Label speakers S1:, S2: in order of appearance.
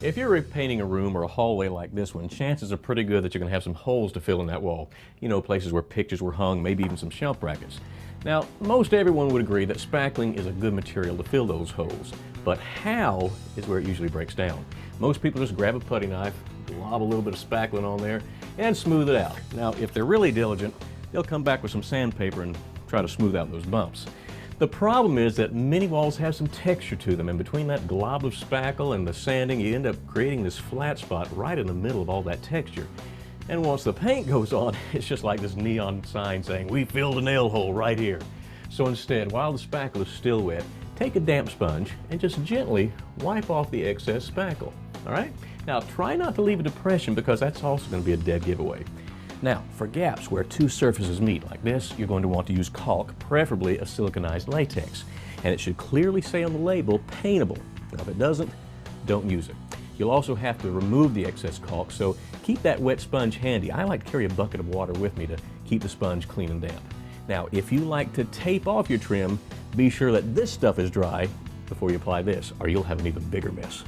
S1: If you're repainting a room or a hallway like this one, chances are pretty good that you're going to have some holes to fill in that wall. You know, places where pictures were hung, maybe even some shelf brackets. Now, most everyone would agree that spackling is a good material to fill those holes. But how is where it usually breaks down. Most people just grab a putty knife, lob a little bit of spackling on there, and smooth it out. Now, if they're really diligent, they'll come back with some sandpaper and try to smooth out those bumps. The problem is that many walls have some texture to them, and between that glob of spackle and the sanding, you end up creating this flat spot right in the middle of all that texture. And once the paint goes on, it's just like this neon sign saying, "We filled a nail hole right here." So instead, while the spackle is still wet, take a damp sponge and just gently wipe off the excess spackle. All right? Now, try not to leave a depression because that's also going to be a dead giveaway. Now, for gaps where two surfaces meet like this, you're going to want to use caulk, preferably a siliconized latex. And it should clearly say on the label, paintable. Now, if it doesn't, don't use it. You'll also have to remove the excess caulk, so keep that wet sponge handy. I like to carry a bucket of water with me to keep the sponge clean and damp. Now, if you like to tape off your trim, be sure that this stuff is dry before you apply this, or you'll have an even bigger mess.